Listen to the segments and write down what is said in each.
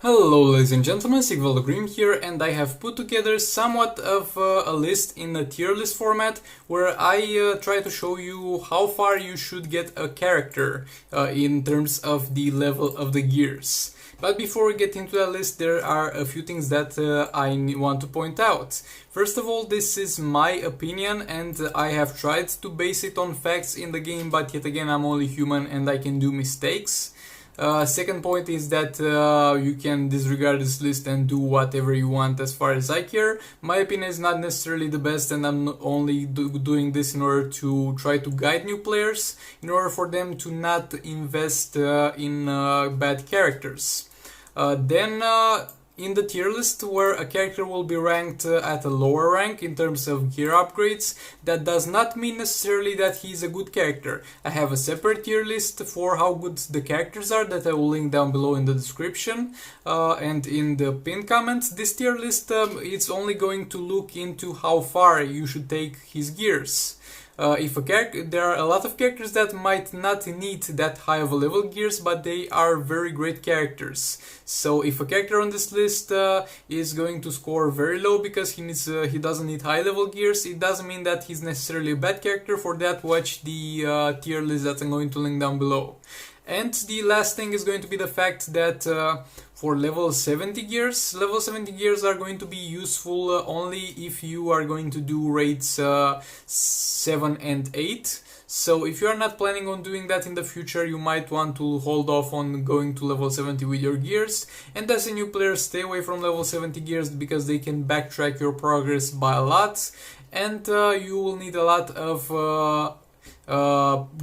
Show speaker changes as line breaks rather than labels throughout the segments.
Hello ladies and gentlemen, Sigvaldo Grim here, and I have put together somewhat of a list in a tier list format where I try to show you how far you should get a character in terms of the level of the gears. But before we get into that list, there are a few things that I want to point out. First of all, this is my opinion and I have tried to base it on facts in the game, but yet again I'm only human and I can do mistakes. Second point is that you can disregard this list and do whatever you want as far as I care. My opinion is not necessarily the best, and I'm only doing this in order to try to guide new players, in order for them to not invest in bad characters. Then in the tier list where a character will be ranked at a lower rank in terms of gear upgrades, that does not mean necessarily that he's a good character. I have a separate tier list for how good the characters are that I will link down below in the description and in the pinned comments. This tier list it's only going to look into how far you should take his gears. There are a lot of characters that might not need that high of a level gears, but they are very great characters. So if a character on this list is going to score very low because he doesn't need high level gears, it doesn't mean that he's necessarily a bad character. For that, watch the tier list that I'm going to link down below. And the last thing is going to be the fact that for level 70 gears are going to be useful only if you are going to do raids 7 and 8. So if you are not planning on doing that in the future, you might want to hold off on going to level 70 with your gears. And as a new player, stay away from level 70 gears because they can backtrack your progress by a lot. And you will need a lot of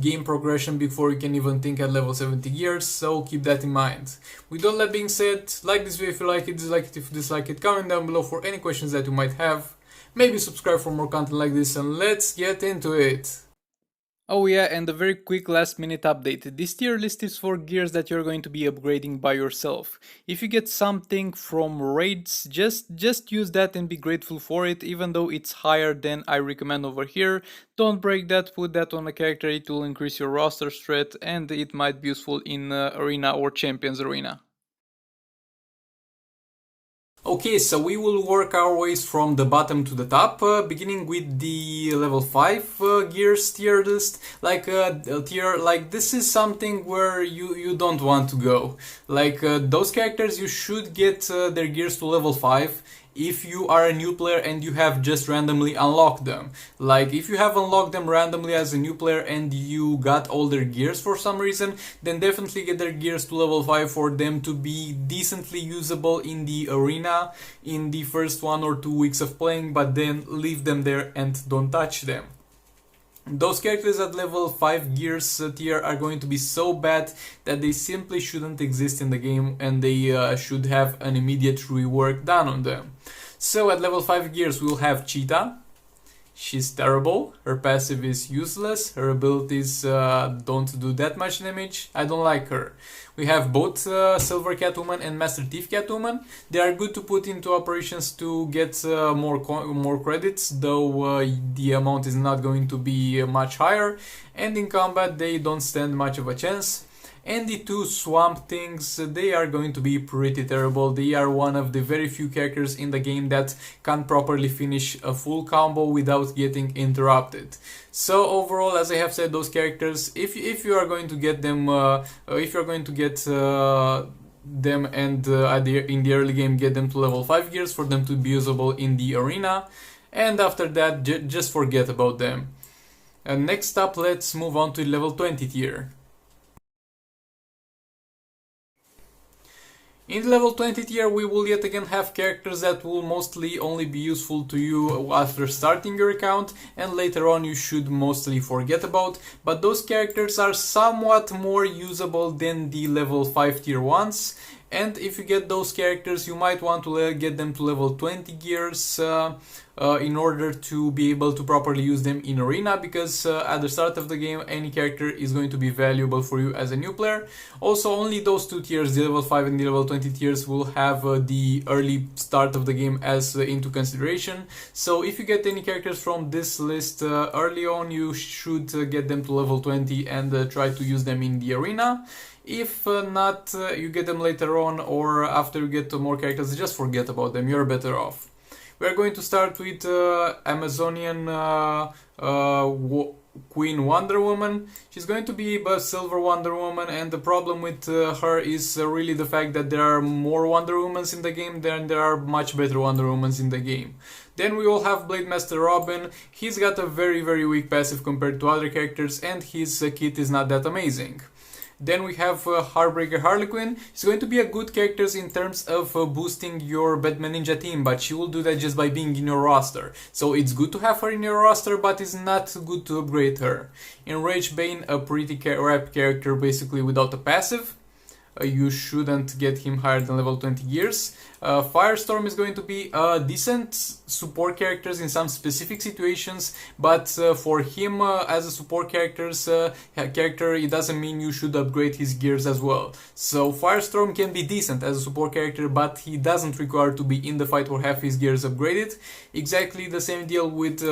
game progression before you can even think at level 70 gears, so keep that in mind. With all that being said, like this video if you like it, dislike it if you dislike it, comment down below for any questions that you might have, maybe subscribe for more content like this, and let's get into it. Oh yeah, and a very quick last minute update. This tier list is for gears that you're going to be upgrading by yourself. If you get something from raids, just use that and be grateful for it, even though it's higher than I recommend over here. Don't break that, put that on a character, it will increase your roster strength and it might be useful in arena or champions arena. Okay, so we will work our ways from the bottom to the top, beginning with the level 5 gears tier list. This is something where you don't want to go. Those characters, you should get their gears to level 5 if you are a new player and you have just randomly unlocked them. Like, if you have unlocked them randomly as a new player and you got all their gears for some reason, then definitely get their gears to level 5 for them to be decently usable in the arena in the first 1 or 2 weeks of playing, but then leave them there and don't touch them. Those characters at level 5 gears tier are going to be so bad that they simply shouldn't exist in the game, and they should have an immediate rework done on them. So at level 5 gears we'll have Cheetah. She's terrible, her passive is useless, her abilities don't do that much damage, I don't like her. We have both Silver Catwoman and Master Thief Catwoman. They are good to put into operations to get more credits, though the amount is not going to be much higher, and in combat they don't stand much of a chance. And the two Swamp Things, they are going to be pretty terrible. They are one of the very few characters in the game that can't properly finish a full combo without getting interrupted. So overall, as I have said, those characters, if you are going to get them, them and in the early game get them to level 5 gears for them to be usable in the arena, and after that just forget about them. And next up, let's move on to level 20 tier. In the level 20 tier we will yet again have characters that will mostly only be useful to you after starting your account, and later on you should mostly forget about, but those characters are somewhat more usable than the level 5 tier ones. And if you get those characters, you might want to get them to level 20 gears in order to be able to properly use them in arena, because at the start of the game any character is going to be valuable for you as a new player. Also, only those two tiers, the level 5 and the level 20 tiers, will have the early start of the game as into consideration. So if you get any characters from this list early on, you should get them to level 20 and try to use them in the arena. If not, you get them later on, or after you get to more characters, just forget about them, you're better off. We're going to start with Amazonian Queen Wonder Woman. She's going to be a silver Wonder Woman, and the problem with her is really the fact that there are more Wonder Womans in the game than there are much better Wonder Womans in the game. Then we will have Blade Master Robin. He's got a very weak passive compared to other characters, and his kit is not that amazing. Then we have Heartbreaker Harley Quinn. She's going to be a good character in terms of boosting your Batman Ninja team, but she will do that just by being in your roster. So it's good to have her in your roster, but it's not good to upgrade her. Enraged Bane, a pretty crap character basically without a passive. You shouldn't get him higher than level 20 gears. Firestorm is going to be a decent support character in some specific situations, but for him as a support character, it doesn't mean you should upgrade his gears as well. So Firestorm can be decent as a support character, but he doesn't require to be in the fight or have his gears upgraded. Exactly the same deal with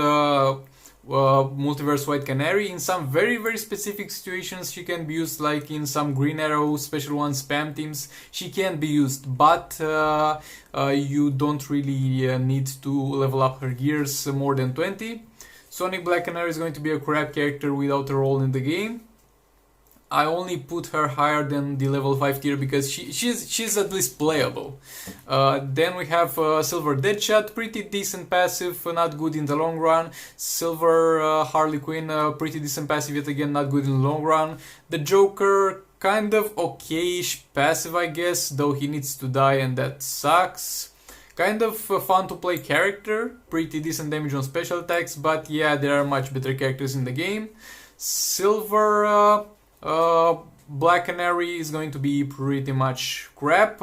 Multiverse White Canary. In some very specific situations she can be used, like in some Green Arrow Special 1 spam teams she can be used, but you don't really need to level up her gears more than 20. Sonic Black Canary is going to be a crap character without a role in the game. I only put her higher than the level 5 tier because she's at least playable. Then we have Silver Deadshot, pretty decent passive, not good in the long run. Silver Harley Quinn, pretty decent passive, yet again not good in the long run. The Joker, kind of okayish passive I guess, though he needs to die and that sucks. Kind of fun to play character, pretty decent damage on special attacks, but yeah, there are much better characters in the game. Silver Black Canary is going to be pretty much crap,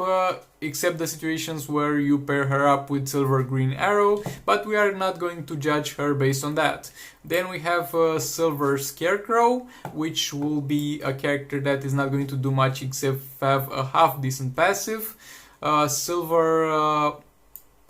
except the situations where you pair her up with Silver Green Arrow, but we are not going to judge her based on that. Then we have Silver Scarecrow, which will be a character that is not going to do much except have a half decent passive. Silver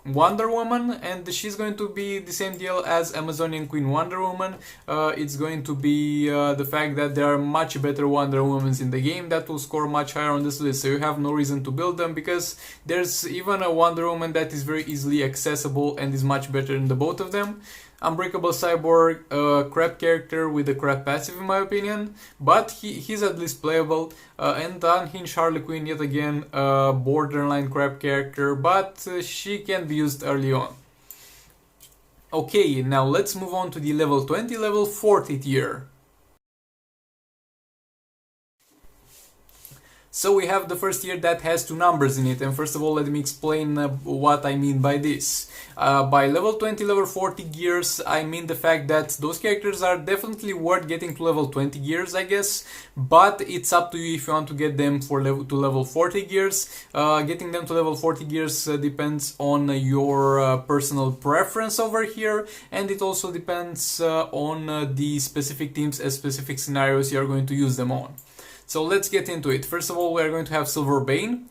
Wonder Woman, and she's going to be the same deal as Amazonian Queen Wonder Woman. It's going to be the fact that there are much better Wonder Womans in the game that will score much higher on this list, so you have no reason to build them, because there's even a Wonder Woman that is very easily accessible and is much better than the both of them. Unbreakable Cyborg, a crap character with a crap passive in my opinion, but he's at least playable. And Unhinged Harley Quinn, yet again a borderline crap character, but she can be used early on. Okay, now let's move on to the level 20, level 40 tier. So we have the first tier that has two numbers in it, and first of all let me explain what I mean by this. By level 20, level 40 gears, I mean the fact that those characters are definitely worth getting to level 20 gears, I guess, but it's up to you if you want to get them to level 40 gears. Getting them to level 40 gears depends on your personal preference over here, and it also depends on the specific teams and specific scenarios you are going to use them on. So let's get into it. First of all, we are going to have Silver Bane.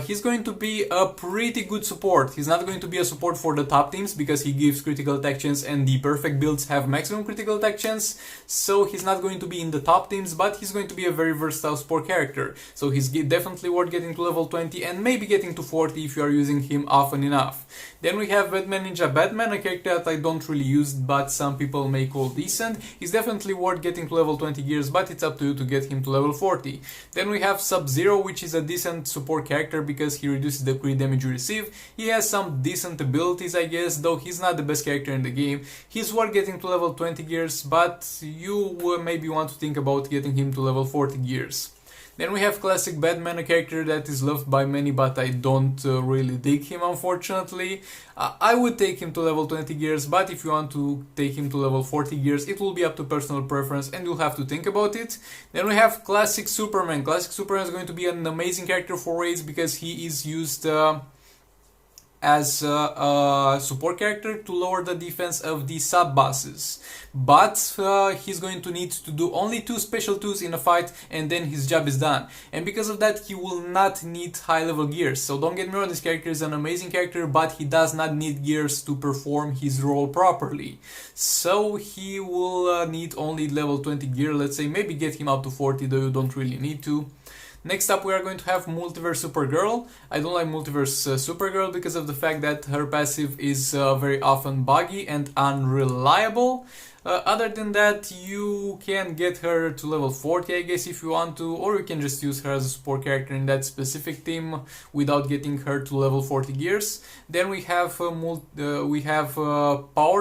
He's going to be a pretty good support. He's not going to be a support for the top teams because he gives critical attack chance and the perfect builds have maximum critical attack chance. So he's not going to be in the top teams, but he's going to be a very versatile support character. So he's definitely worth getting to level 20 and maybe getting to 40 if you are using him often enough. Then we have Batman Ninja Batman, a character that I don't really use, but some people may call decent. He's definitely worth getting to level 20 gears, but it's up to you to get him to level 40. Then we have Sub-Zero, which is a decent support character because he reduces the crit damage you receive. He has some decent abilities, I guess, though he's not the best character in the game. He's worth getting to level 20 gears, but you maybe want to think about getting him to level 40 gears. Then we have Classic Batman, a character that is loved by many, but I don't really dig him, unfortunately. I would take him to level 20 gears, but if you want to take him to level 40 gears, it will be up to personal preference and you'll have to think about it. Then we have Classic Superman. Classic Superman is going to be an amazing character for raids because he is used as a support character to lower the defense of the sub-bosses. But he's going to need to do only 2 special 2s in a fight and then his job is done. And because of that he will not need high level gears. So don't get me wrong, this character is an amazing character, but he does not need gears to perform his role properly. So he will need only level 20 gear, let's say, maybe get him up to 40, though you don't really need to. Next up we are going to have Multiverse Supergirl. I don't like Multiverse Supergirl because of the fact that her passive is very often buggy and unreliable. Other than that, you can get her to level 40, I guess, if you want to, or you can just use her as a support character in that specific team without getting her to level 40 gears. Then we have Powered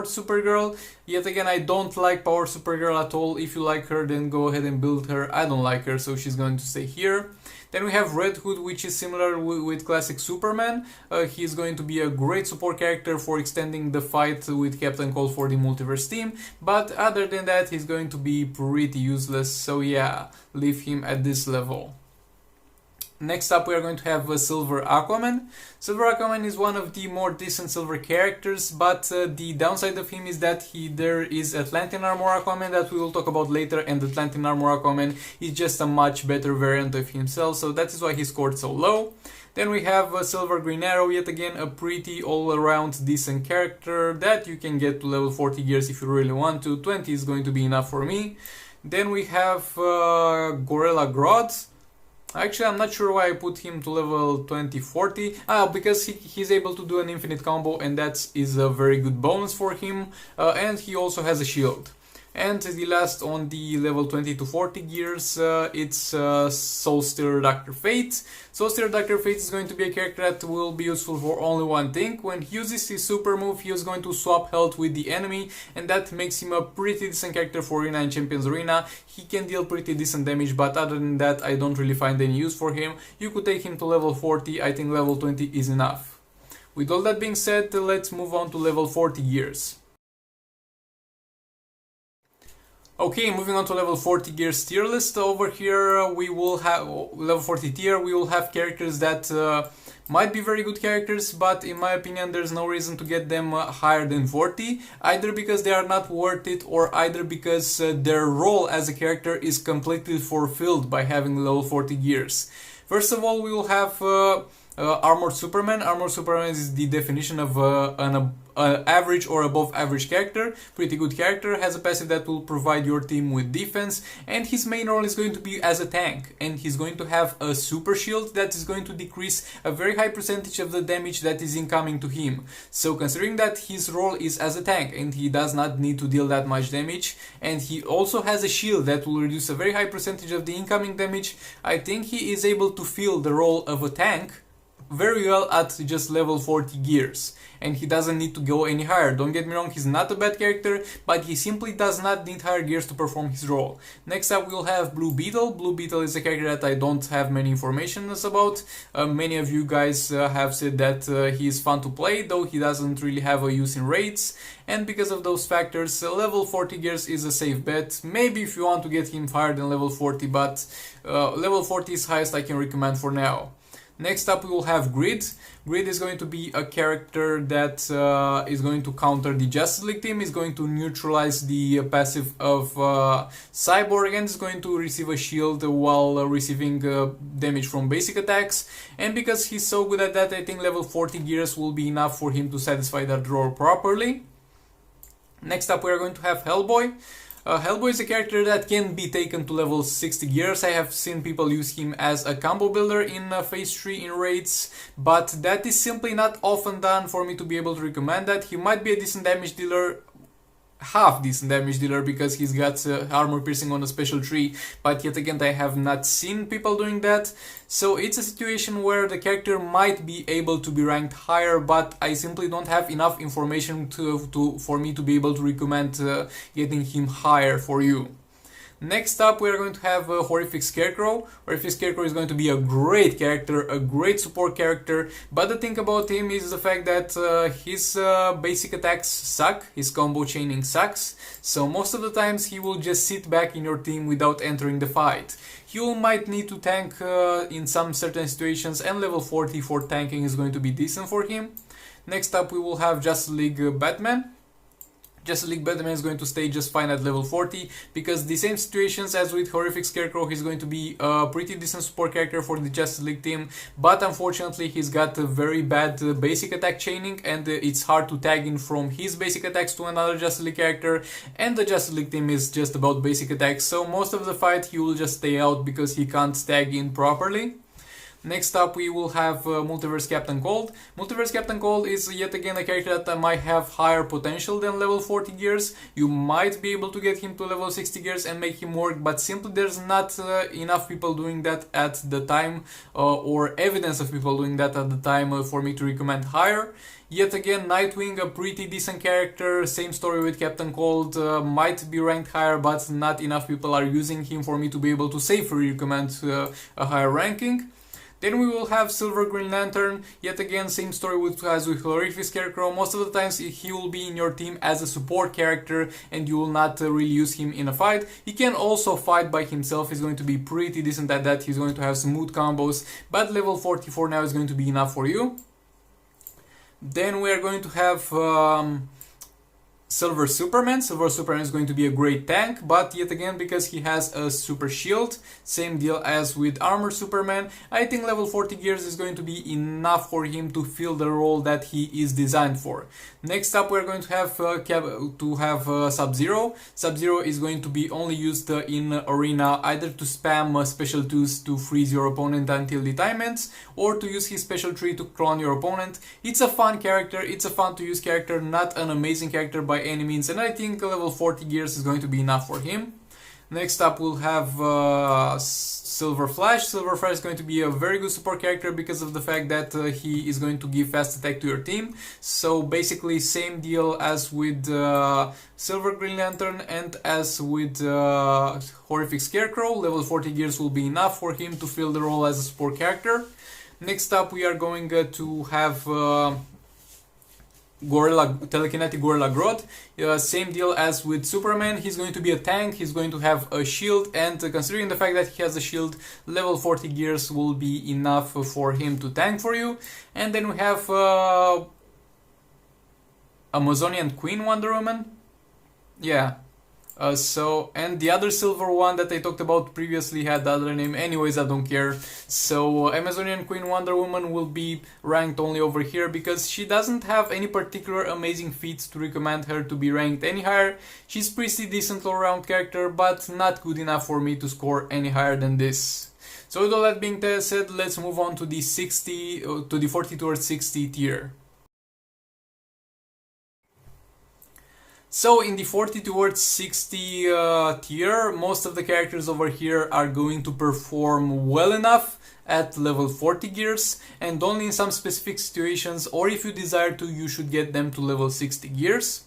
Supergirl. Yet again, I don't like Powered Supergirl at all. If you like her, then go ahead and build her. I don't like her, so she's going to stay here. Then we have Red Hood, which is similar with classic Superman. He's going to be a great support character for extending the fight with Captain Cold for the multiverse team, but other than that he's going to be pretty useless, so yeah, leave him at this level. Next up we are going to have Silver Aquaman. Silver Aquaman is one of the more decent silver characters, but the downside of him is that there is Atlantean Armor Aquaman that we will talk about later, and Atlantean Armor Aquaman is just a much better variant of himself, so that is why he scored so low. Then we have Silver Green Arrow, yet again a pretty all-around decent character that you can get to level 40 gears if you really want to. 20 is going to be enough for me. Then we have Gorilla Grodd. Actually, I'm not sure why I put him to level 20-40. Because he's able to do an infinite combo, and that is a very good bonus for him. And he also has a shield. And the last on the level 20 to 40 gears, it's Soulstealer Dr. Fate. Soulstealer Dr. Fate is going to be a character that will be useful for only one thing. When he uses his super move, he is going to swap health with the enemy, and that makes him a pretty decent character for Arena and Champions Arena. He can deal pretty decent damage, but other than that, I don't really find any use for him. You could take him to level 40, I think level 20 is enough. With all that being said, let's move on to level 40 gears. Okay, moving on to level 40 gears tier list. Over here we will have level 40 tier, we will have characters that might be very good characters, but in my opinion there's no reason to get them higher than 40, either because they are not worth it, or either because their role as a character is completely fulfilled by having level 40 gears. First of all, we will have Armored Superman. Armored Superman is the definition of an average or above average character. Pretty good character, has a passive that will provide your team with defense, and his main role is going to be as a tank, and he's going to have a super shield that is going to decrease a very high percentage of the damage that is incoming to him. So considering that his role is as a tank and he does not need to deal that much damage, and he also has a shield that will reduce a very high percentage of the incoming damage, I think he is able to fill the role of a tank very well at just level 40 gears, and he doesn't need to go any higher. Don't get me wrong, he's not a bad character, but he simply does not need higher gears to perform his role. Next up we'll have Blue Beetle. Blue Beetle is a character that I don't have many information about. Many of you guys have said that he is fun to play, though he doesn't really have a use in raids, and because of those factors, level 40 gears is a safe bet. Maybe if you want to get him higher than level 40, but level 40 is highest I can recommend for now. Next up we will have Grid. Grid is going to be a character that is going to counter the Justice League team, is going to neutralize the passive of Cyborg, and is going to receive a shield while receiving damage from basic attacks. And because he's so good at that, I think level 40 gears will be enough for him to satisfy that role properly. Next up we are going to have Hellboy. Hellboy is a character that can be taken to level 60 gears. I have seen people use him as a combo builder in Phase 3 in raids, but that is simply not often done for me to be able to recommend that. He might be a decent damage dealer, half decent damage dealer, because he's got armor piercing on a special tree, but yet again I have not seen people doing that. So it's a situation where the character might be able to be ranked higher, but I simply don't have enough information for me to be able to recommend getting him higher for you. Next up we are going to have Horrific Scarecrow. Horrific Scarecrow is going to be a great character, a great support character, but the thing about him is the fact that his basic attacks suck, his combo chaining sucks, so most of the times he will just sit back in your team without entering the fight. You might need to tank in some certain situations, and level 40 for tanking is going to be decent for him. Next up we will have Justice League Batman. Justice League Batman is going to stay just fine at level 40, because the same situations as with Horrific Scarecrow, he's going to be a pretty decent support character for the Justice League team, but unfortunately he's got a very bad basic attack chaining, and it's hard to tag in from his basic attacks to another Justice League character, and the Justice League team is just about basic attacks, so most of the fight he will just stay out because he can't tag in properly. Next up we will have Multiverse Captain Cold. Multiverse Captain Cold is yet again a character that might have higher potential than level 40 gears. You might be able to get him to level 60 gears and make him work, but simply there's not enough people doing that at the time, or evidence of people doing that at the time for me to recommend higher. Yet again, Nightwing, a pretty decent character, same story with Captain Cold, might be ranked higher, but not enough people are using him for me to be able to safely recommend a higher ranking. Then we will have Silver Green Lantern, yet again same story as with Horrific Scarecrow. Most of the times he will be in your team as a support character and you will not really use him in a fight. He can also fight by himself, he's going to be pretty decent at that, he's going to have smooth combos, but level 44 now is going to be enough for you. Then we are going to have Silver Superman. Silver Superman is going to be a great tank, but yet again, because he has a super shield, same deal as with Armor Superman, I think level 40 gears is going to be enough for him to fill the role that he is designed for. Next up we're going to have Sub-Zero. Sub-Zero is going to be only used in Arena either to spam special 2s to freeze your opponent until the time ends, or to use his special tree to clone your opponent. It's a fun character, it's a fun to use character, not an amazing character by any means, and I think level 40 gears is going to be enough for him. Next up we'll have Silver Flash. Silver Flash is going to be a very good support character because of the fact that he is going to give fast attack to your team. So basically same deal as with Silver Green Lantern and as with Horrific Scarecrow. Level 40 gears will be enough for him to fill the role as a support character. Next up we are going to have Telekinetic Gorilla Grodd. Same deal as with Superman, he's going to be a tank, he's going to have a shield, and considering the fact that he has a shield, level 40 gears will be enough for him to tank for you. And then we have Amazonian Queen Wonder Woman. Yeah. And the other silver one that I talked about previously had the other name, anyways I don't care. So Amazonian Queen Wonder Woman will be ranked only over here because she doesn't have any particular amazing feats to recommend her to be ranked any higher. She's pretty decent all around character, but not good enough for me to score any higher than this. So with all that being said, let's move on to the 40 towards 60 tier. So in the 40 towards 60 tier, most of the characters over here are going to perform well enough at level 40 gears, and only in some specific situations, or if you desire to, you should get them to level 60 gears.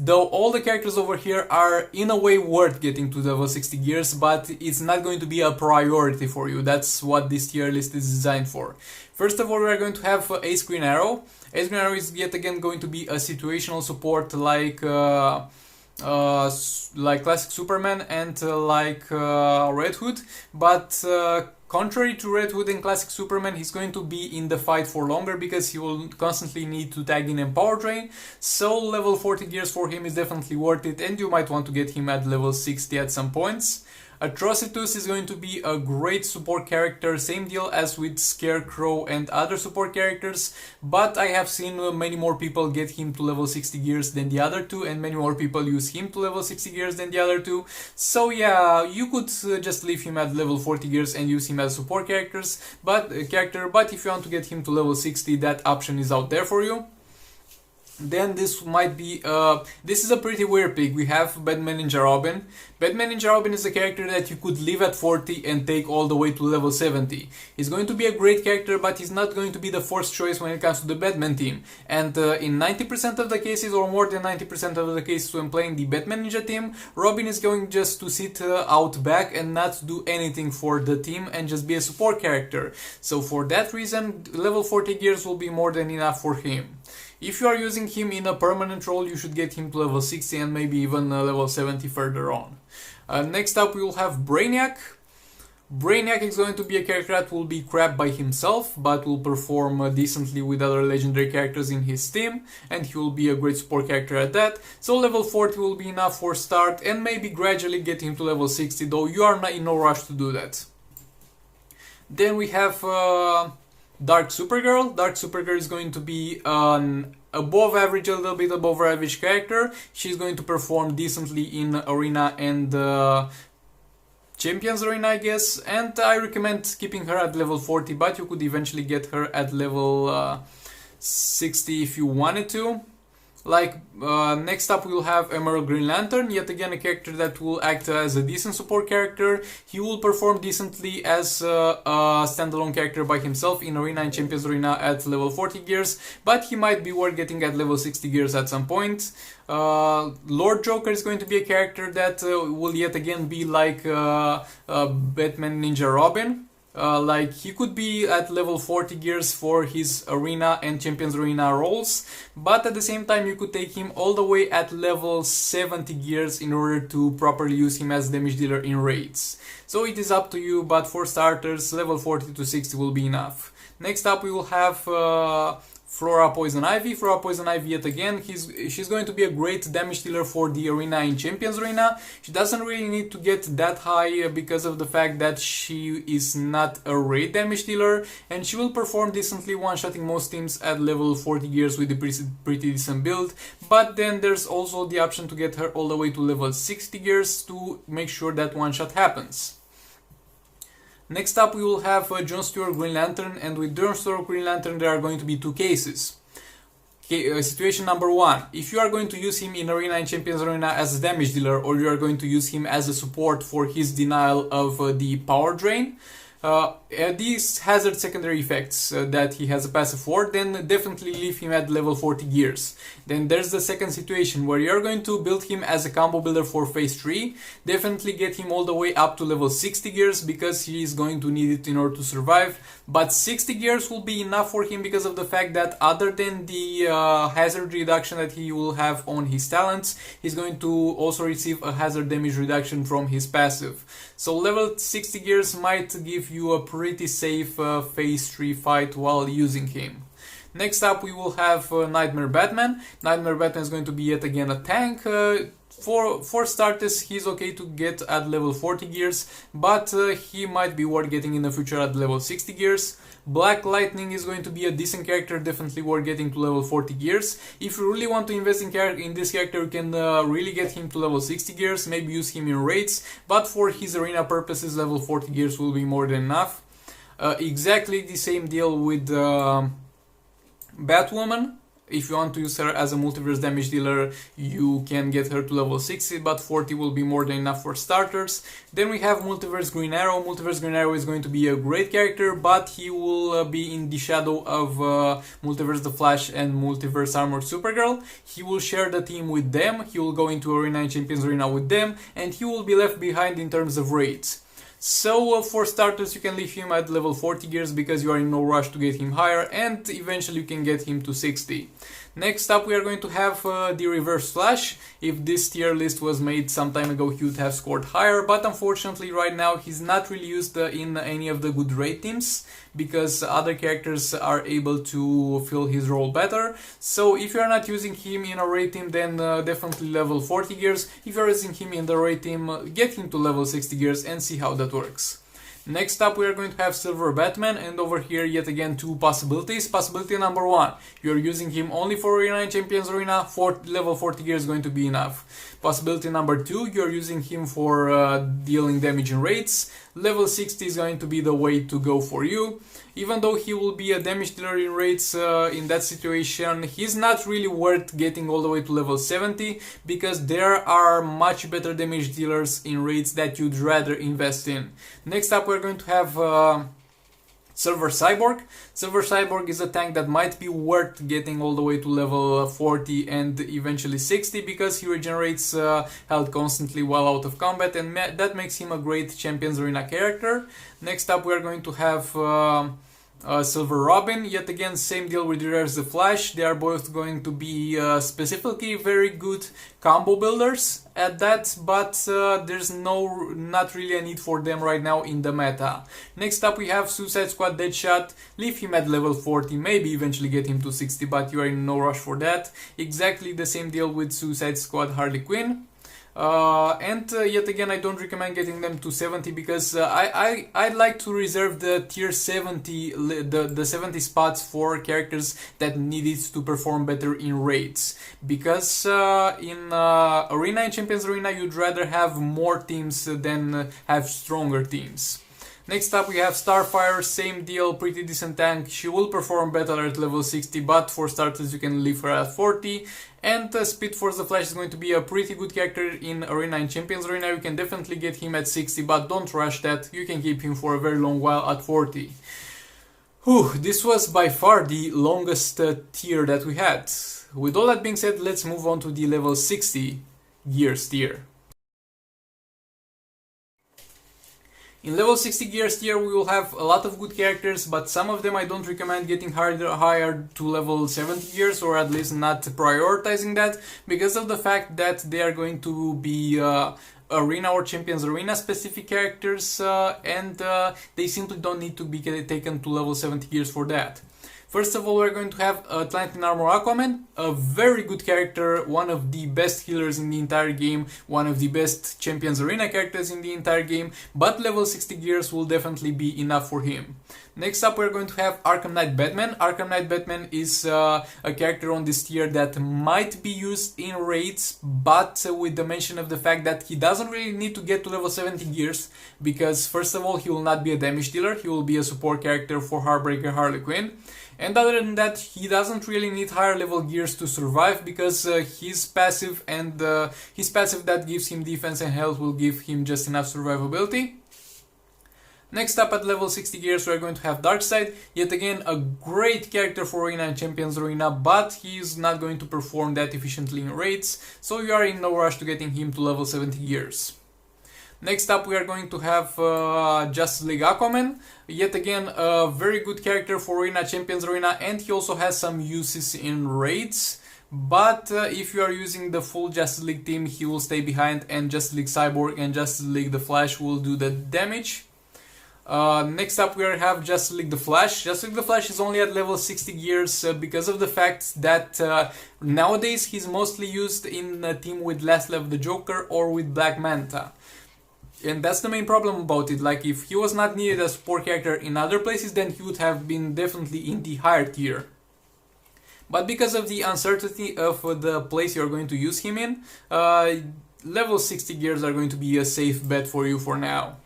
Though all the characters over here are in a way worth getting to level 60 gears, but it's not going to be a priority for you. That's what this tier list is designed for. First of all, we are going to have Ace Green Arrow. Ace Green Arrow is yet again going to be a situational support like classic Superman and like Red Hood, but contrary to Red Hood and classic Superman, he's going to be in the fight for longer because he will constantly need to tag in and power drain. So level 40 gears for him is definitely worth it, and you might want to get him at level 60 at some points. Atrocitus is going to be a great support character, same deal as with Scarecrow and other support characters, but I have seen many more people get him to level 60 gears than the other two, and many more people use him to level 60 gears than the other two. So yeah, you could just leave him at level 40 gears and use him as support character, but if you want to get him to level 60, that option is out there for you. Then this might be, this is a pretty weird pick. We have Batman Ninja Robin. Batman Ninja Robin is a character that you could leave at 40 and take all the way to level 70. He's going to be a great character, but he's not going to be the first choice when it comes to the Batman team. And in 90% of the cases, or more than 90% of the cases when playing the Batman Ninja team, Robin is going just to sit out back and not do anything for the team and just be a support character. So for that reason, level 40 gears will be more than enough for him. If you are using him in a permanent role, you should get him to level 60 and maybe even level 70 further on. Next up we will have Brainiac. Brainiac is going to be a character that will be crap by himself, but will perform decently with other legendary characters in his team, and he will be a great support character at that. So level 40 will be enough for start, and maybe gradually get him to level 60, though you are not in no rush to do that. Then we have Dark Supergirl. Dark Supergirl is going to be an above average, a little bit above average character. She's going to perform decently in Arena and Champions Arena, I guess, and I recommend keeping her at level 40, but you could eventually get her at level 60 if you wanted to. Next up we'll have Emerald Green Lantern, yet again a character that will act as a decent support character. He will perform decently as a standalone character by himself in Arena and Champions Arena at level 40 gears, but he might be worth getting at level 60 gears at some point. Lord Joker is going to be a character that will yet again be like Batman Ninja Robin. He could be at level 40 gears for his Arena and Champions Arena roles, but at the same time you could take him all the way at level 70 gears in order to properly use him as damage dealer in raids. So it is up to you, but for starters level 40 to 60 will be enough. Next up we will have Flora Poison Ivy. Flora Poison Ivy yet again, she's going to be a great damage dealer for the Arena and Champions Arena. She doesn't really need to get that high because of the fact that she is not a raid damage dealer, and she will perform decently one-shotting most teams at level 40 gears with a pretty decent build. But then there's also the option to get her all the way to level 60 gears to make sure that one-shot happens. Next up we will have John Stewart Green Lantern, and with John Stewart Green Lantern there are going to be two cases. Situation number one, if you are going to use him in Arena and Champions Arena as a damage dealer, or you are going to use him as a support for his denial of the power drain, these hazard secondary effects that he has a passive for, then definitely leave him at level 40 gears. Then there's the second situation where you're going to build him as a combo builder for phase 3. Definitely get him all the way up to level 60 gears because he is going to need it in order to survive. But 60 gears will be enough for him because of the fact that other than the hazard reduction that he will have on his talents, he's going to also receive a hazard damage reduction from his passive. So level 60 gears might give you a pretty safe phase 3 fight while using him. Next up we will have Nightmare Batman. Nightmare Batman is going to be yet again a tank. For starters, he's okay to get at level 40 gears, but he might be worth getting in the future at level 60 gears. Black Lightning is going to be a decent character, definitely worth getting to level 40 gears. If you really want to invest in this character, you can really get him to level 60 gears, maybe use him in raids, but for his arena purposes, level 40 gears will be more than enough. Exactly the same deal with Batwoman. If you want to use her as a multiverse damage dealer, you can get her to level 60, but 40 will be more than enough for starters. Then we have Multiverse Green Arrow. Multiverse Green Arrow is going to be a great character, but he will be in the shadow of Multiverse The Flash and Multiverse Armored Supergirl. He will share the team with them, he will go into Arena and Champions Arena with them, and he will be left behind in terms of raids. So for starters you can leave him at level 40 gears because you are in no rush to get him higher, and eventually you can get him to 60. Next up we are going to have the Reverse Flash. If this tier list was made some time ago he would have scored higher, but unfortunately right now he's not really used in any of the good raid teams because other characters are able to fill his role better. So if you are not using him in a raid team, then definitely level 40 gears. If you are using him in the raid team, get him to level 60 gears and see how that works. Next up we are going to have Silver Batman, and over here yet again two possibilities. Possibility number one, you're using him only for Arena and Champions Arena, level 40 gear is going to be enough. Possibility number two, you're using him for dealing damage in raids, level 60 is going to be the way to go for you. Even though he will be a damage dealer in raids, in that situation he's not really worth getting all the way to level 70 because there are much better damage dealers in raids that you'd rather invest in. Next up we're going to have Silver Cyborg. Silver Cyborg is a tank that might be worth getting all the way to level 40 and eventually 60 because he regenerates health constantly while out of combat, and that makes him a great Champions Arena character. Next up we are going to have Silver Robin, yet again same deal with Reverse the Flash. They are both going to be specifically very good combo builders at that, but there's not really a need for them right now in the meta. Next up we have Suicide Squad Deadshot. Leave him at level 40, maybe eventually get him to 60, but you are in no rush for that. Exactly the same deal with Suicide Squad Harley Quinn. Yet again, I don't recommend getting them to 70 because I'd like to reserve the tier 70, the 70 spots for characters that needed to perform better in raids. Because in Arena and Champions Arena, you'd rather have more teams than have stronger teams. Next up we have Starfire, same deal, pretty decent tank. She will perform better at level 60, but for starters you can leave her at 40. And Speed Force the Flash is going to be a pretty good character in Arena and Champions Arena. You can definitely get him at 60, but don't rush that. You can keep him for a very long while at 40. Whew, this was by far the longest tier that we had. With all that being said, let's move on to the level 60 Gears tier. In level 60 Gears tier we will have a lot of good characters, but some of them I don't recommend getting higher to level 70 Gears, or at least not prioritizing that, because of the fact that they are going to be Arena or Champions Arena specific characters, and they simply don't need to be taken to level 70 Gears for that. First of all, we're going to have Atlantean Armor Aquaman, a very good character, one of the best healers in the entire game, one of the best Champions Arena characters in the entire game, but level 60 Gears will definitely be enough for him. Next up, we're going to have Arkham Knight Batman. Arkham Knight Batman is a character on this tier that might be used in raids, but with the mention of the fact that he doesn't really need to get to level 70 Gears, because first of all, he will not be a damage dealer, he will be a support character for Heartbreaker Harley Quinn. And other than that, he doesn't really need higher level gears to survive, because his passive that gives him defense and health will give him just enough survivability. Next up at level 60 Gears we're going to have Darkseid, yet again a great character for Arena and Champions Arena, but he is not going to perform that efficiently in raids, so you are in no rush to getting him to level 70 Gears. Next up we are going to have Justice League Aquaman, yet again a very good character for Arena, Champions Arena, and he also has some uses in raids. But if you are using the full Justice League team, he will stay behind, and Justice League Cyborg and Justice League The Flash will do the damage. Next up we have Justice League The Flash. Justice League The Flash is only at level 60 Gears because of the fact that nowadays he's mostly used in a team with Leslie of the Joker or with Black Manta. And that's the main problem about it. Like, if he was not needed as support character in other places, then he would have been definitely in the higher tier. But because of the uncertainty of the place you're going to use him in, level 60 Gears are going to be a safe bet for you for now.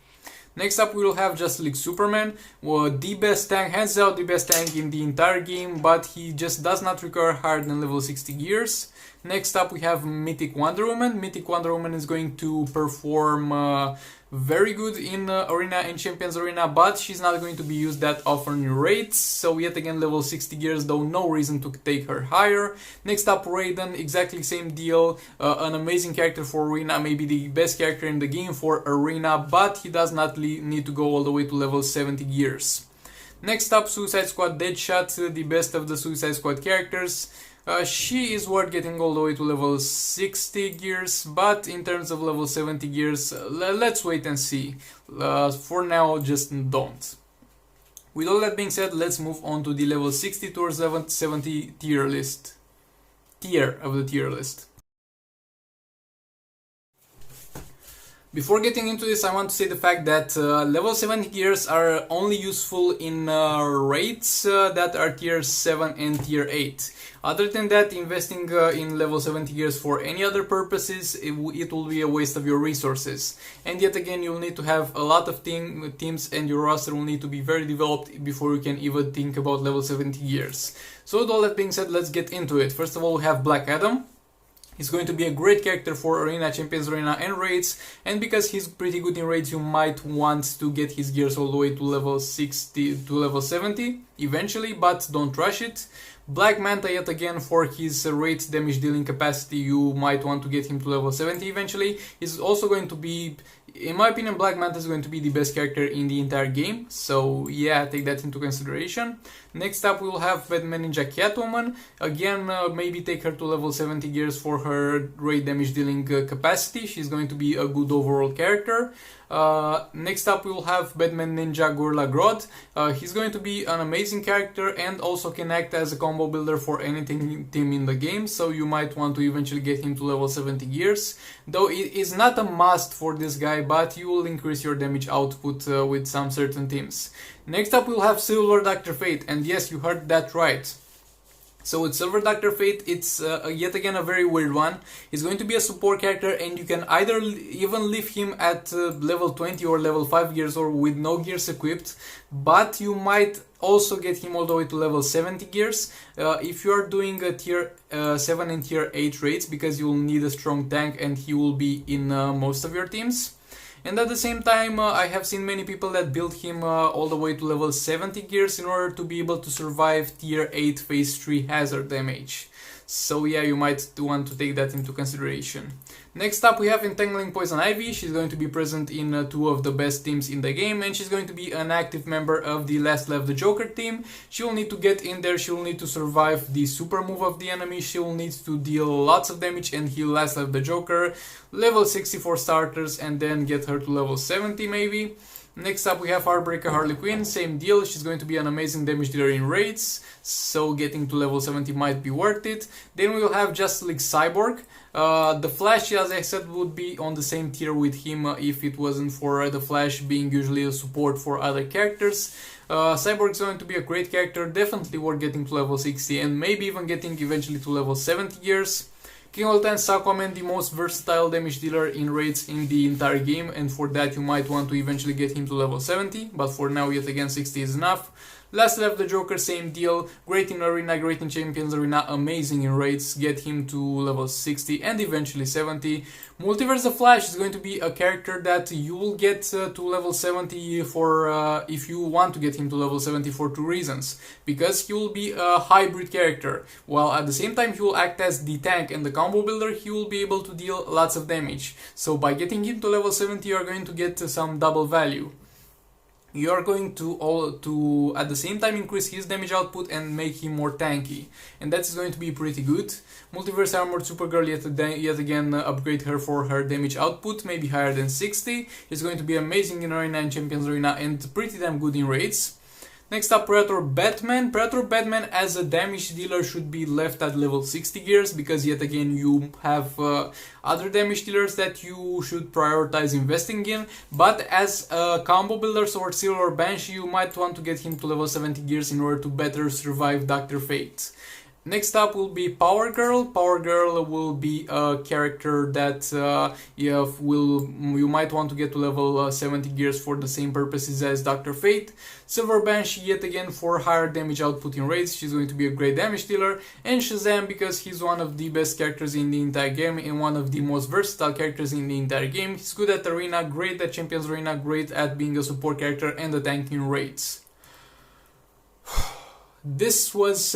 Next up we will have Justice League Superman, the best tank, hands out the best tank in the entire game, but he just does not require higher than level 60 Gears. Next up we have Mythic Wonder Woman. Mythic Wonder Woman is going to perform very good in Arena and Champions Arena, but she's not going to be used that often in raids, so yet again level 60 Gears, though no reason to take her higher. Next up Raiden, exactly same deal, an amazing character for Arena, maybe the best character in the game for Arena, but he does not need to go all the way to level 70 Gears. Next up Suicide Squad Deadshot, the best of the Suicide Squad characters. She is worth getting all the way to level 60 Gears, but in terms of level 70 Gears, let's wait and see. For now, just don't. With all that being said, let's move on to the level 60 towards level 70 tier of the tier list. Before getting into this, I want to say the fact that level 70 Gears are only useful in raids that are tier 7 and tier 8. Other than that, investing in level 70 Gears for any other purposes, it will be a waste of your resources. And yet again, you'll need to have a lot of teams, and your roster will need to be very developed before you can even think about level 70 Gears. So with all that being said, let's get into it. First of all, we have Black Adam. He's going to be a great character for Arena, Champions Arena and raids, and because he's pretty good in raids, you might want to get his gears all the way to level 60 to level 70 eventually, but don't rush it. Black Manta, yet again, for his raids damage dealing capacity, you might want to get him to level 70 eventually. He's also going to be In my opinion, Black Manta is going to be the best character in the entire game, so yeah, take that into consideration. Next up, we will have Batman Ninja Catwoman. Again, maybe take her to level 70 gears for her great damage dealing capacity. She's going to be a good overall character. Next up, we will have Batman Ninja Gorilla Grodd. He's going to be an amazing character and also can act as a combo builder for any team in the game, so you might want to eventually get him to level 70 gears. Though it is not a must for this guy, but you will increase your damage output with some certain teams. Next up, we'll have Silver Dr. Fate, and yes, you heard that right. So with Silver Dr. Fate, it's yet again a very weird one. He's going to be a support character, and you can either even leave him at level 20 or level 5 gears or with no gears equipped, but you might also get him all the way to level 70 gears if you are doing a tier 7 and tier 8 raids, because you will need a strong tank and he will be in most of your teams. And at the same time, I have seen many people that build him all the way to level 70 gears in order to be able to survive tier 8 phase 3 hazard damage. So yeah, you might want to take that into consideration. Next up, we have Entangling Poison Ivy. She's going to be present in two of the best teams in the game, and she's going to be an active member of the Last Left the Joker team. She will need to get in there, she will need to survive the super move of the enemy, she will need to deal lots of damage and heal Last Left the Joker, level 64 starters, and then get her to level 70 maybe. Next up, we have Heartbreaker Harley Quinn. Same deal, she's going to be an amazing damage dealer in raids, so getting to level 70 might be worth it. Then we will have Justice League Cyborg. The Flash, as I said, would be on the same tier with him if it wasn't for the Flash being usually a support for other characters. Cyborg is going to be a great character, definitely worth getting to level 60 and maybe even getting eventually to level 70 gears. King of Titans Aquaman, the most versatile damage dealer in raids in the entire game, and for that you might want to eventually get him to level 70, but for now yet again 60 is enough. Last Left the Joker, same deal, great in Arena, great in Champions Arena, amazing in raids, get him to level 60 and eventually 70. Multiverse the Flash is going to be a character that you will get to level 70 for if you want to get him to level 70 for two reasons. Because he will be a hybrid character, while at the same time he will act as the tank and the combo builder, he will be able to deal lots of damage. So by getting him to level 70 you are going to get some double value. You are going to at the same time increase his damage output and make him more tanky, and that's going to be pretty good. Multiverse Armored Supergirl, yet again upgrade her for her damage output, maybe higher than 60. It's going to be amazing in Arena and Champions Arena and pretty damn good in raids. Next up, Predator Batman. Predator Batman as a damage dealer should be left at level 60 gears, because yet again you have other damage dealers that you should prioritize investing in. But as a combo builder, Sword Seal or Banshee, you might want to get him to level 70 gears in order to better survive Dr. Fate. Next up will be Power Girl. Power Girl will be a character that you might want to get to level 70 gears for the same purposes as Dr. Fate. Silver Banshee, yet again for higher damage output in raids, she's going to be a great damage dealer. And Shazam, because he's one of the best characters in the entire game and one of the most versatile characters in the entire game. He's good at Arena, great at Champions Arena, great at being a support character and a tank in raids. This was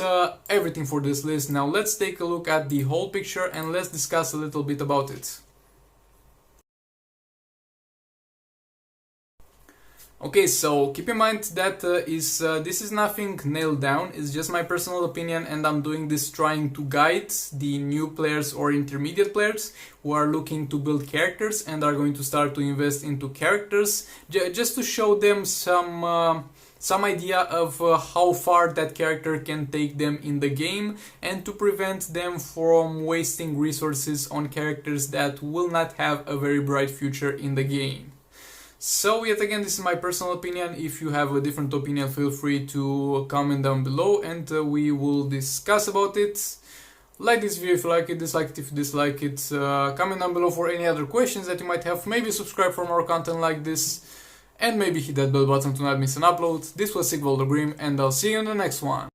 everything for this list. Now let's take a look at the whole picture and let's discuss a little bit about it. Okay, so keep in mind that this is nothing nailed down, it's just my personal opinion, and I'm doing this trying to guide the new players or intermediate players who are looking to build characters and are going to start to invest into characters, just to show them some idea of how far that character can take them in the game, and to prevent them from wasting resources on characters that will not have a very bright future in the game. So yet again, this is my personal opinion. If you have a different opinion, feel free to comment down below and we will discuss about it. Like this video if you like it, dislike it if you dislike it, comment down below for any other questions that you might have, maybe subscribe for more content like this, and maybe hit that bell button to not miss an upload. This was Sigvaldo Grim, and I'll see you in the next one.